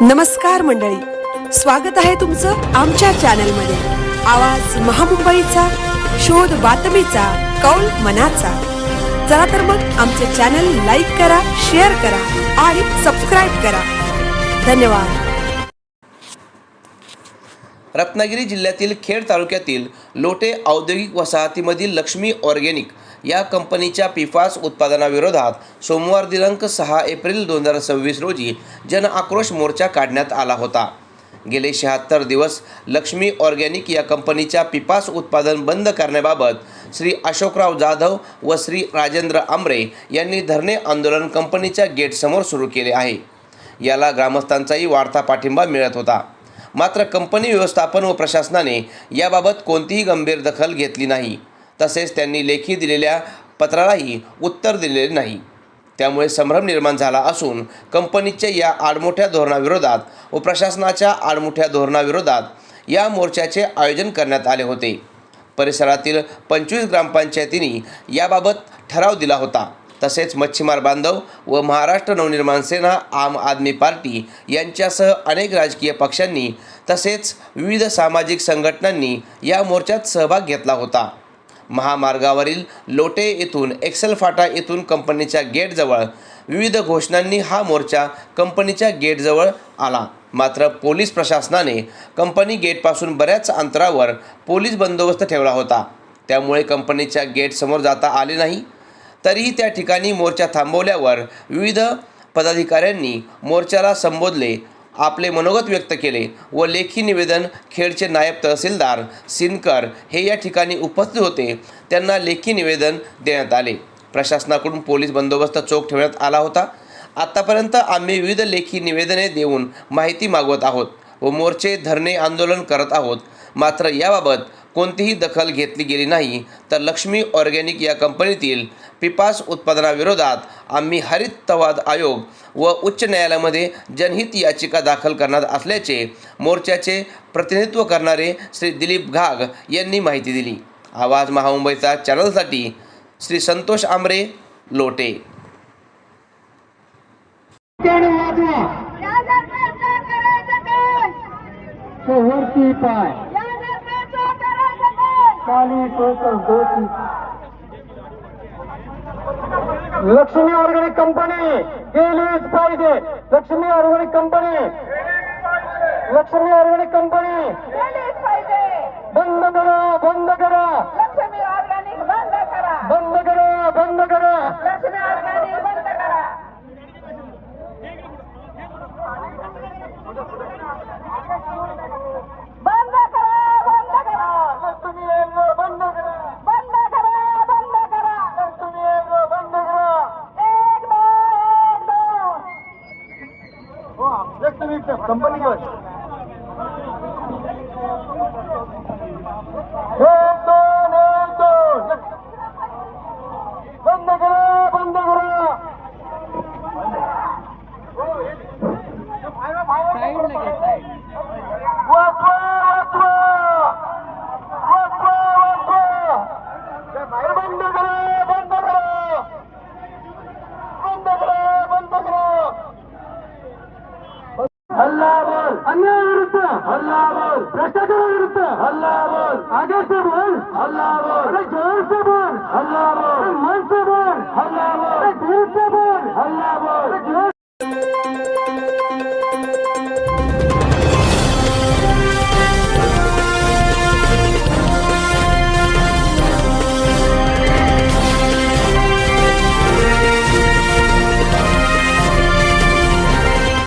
नमस्कार मंडळी, स्वागत आहे तुमचं आमच्या चॅनलमध्ये। आवाज महामुंबईचा, शोध बातमीचा, कौल मनाचा। चला तर मग आमचे चॅनल लाईक करा, शेअर करा आणि सबस्क्राइब करा। धन्यवाद। रत्नागिरी जिल्ह्यातील खेड तालुक्यातील लोटे औद्योगिक वसाहतीमधील लक्ष्मी ऑर्गॅनिक या कंपनीच्या पीफास उत्पादनाविरोधात सोमवार दिनांक 6 एप्रिल 2026 रोजी जन आक्रोश मोर्चा काढण्यात आला होता। गेले 76 दिवस लक्ष्मी ऑर्गॅनिक या कंपनीच्या पीफास उत्पादन बंद करण्याबाबत श्री अशोकराव जाधव व श्री राजेंद्र आमरे यांनी धरणे आंदोलन कंपनीच्या गेटसमोर सुरू केले आहे। याला ग्रामस्थांचाही वाढता पाठिंबा मिळत होता। मात्र कंपनी व्यवस्थापन व प्रशासनाने याबाबत कोणतीही गंभीर दखल घेतली नाही। तसेच त्यांनी लेखी दिलेल्या पत्रालाही उत्तर दिलेले नाही। त्यामुळे संभ्रम निर्माण झाला असून कंपनीच्या या आडमोठ्या धोरणाविरोधात व प्रशासनाच्या आडमोठ्या धोरणाविरोधात या मोर्चाचे आयोजन करण्यात आले होते। परिसरातील 25 ग्रामपंचायतींनी याबाबत ठराव दिला होता। तसेच मच्छीमार बांधव व महाराष्ट्र नवनिर्माण सेना, आम आदमी पार्टी यांच्यासह अनेक राजकीय पक्षांनी तसेच विविध सामाजिक संघटनांनी या मोर्चात सहभाग घेतला होता। महामार्गावरील लोटे येथून एक्सेल फाटा येथून कंपनीच्या गेटजवळ विविध घोषणांनी हा मोर्चा कंपनीच्या गेटजवळ आला। मात्र पोलीस प्रशासनाने कंपनी गेटपासून बऱ्याच अंतरावर पोलीस बंदोबस्त ठेवला होता। त्यामुळे कंपनीच्या गेटसमोर जाता आले नाही। तरीही त्या ठिकाणी मोर्चा थांबवल्यावर विविध पदाधिकाऱ्यांनी मोर्चाला संबोधले, आपले मनोगत व्यक्त केले व लेखी निवेदन खेडचे नायब तहसीलदार सिनकर हे या ठिकाणी उपस्थित होते, त्यांना लेखी निवेदन देण्यात आले। प्रशासनाकडून पोलीस बंदोबस्त चोख ठेवण्यात आला होता। आतापर्यंत आम्ही विविध लेखी निवेदने देऊन माहिती मागवत आहोत व मोर्चे धरणे आंदोलन करत आहोत। मात्र याबाबत कोणतीही दखल घेतली गेली नाही। तर लक्ष्मी ऑर्गॅनिक या कंपनीतील पीफास उत्पादनाविरोधात आम्ही हरितवाद आयोग व उच्च न्यायालयामध्ये जनहित याचिका दाखल करणार असल्याचे मोर्चाचे प्रतिनिधित्व करणारे श्री दिलीप घाग यांनी माहिती दिली। आवाज महामुंबईचा चॅनलसाठी श्री संतोष आमरे, लोटे। लक्ष्मी ऑर्गॅनिक कंपनी गेलीच पाहिजे। Lakshmi organic company, Lakshmi organic company बंद करा, बंद करा। लक्ष्मी ऑर्गॅनिक बंद करा, बंद करा, बंद करा। लक्ष्मी ऑर्गॅनिक बंद करा, बंद करा, बंद करा। लक्ष्मी ऑर्गॅनिक बंद करा, बंद करा, बंद करा। लक्ष्मी ऑर्गॅनिक बंद करा। एक दो हो लक्ष्मी कंपनी को एक दो बंद करा, बंद करा। साइड लगे, साइड बंद करा, बंद करा, बंद करा, बंद करा। हल्ला बोल, अन्याय विरुद्ध हल्ला बोल, भ्रष्टाचार विरुद्ध हल्ला बोल, आगे से बोल हल्ला बोल, अरे जोर से बोल हल्ला बोल, मन से बोल हल्ला बोल, दिल से बोल हल्ला बोल।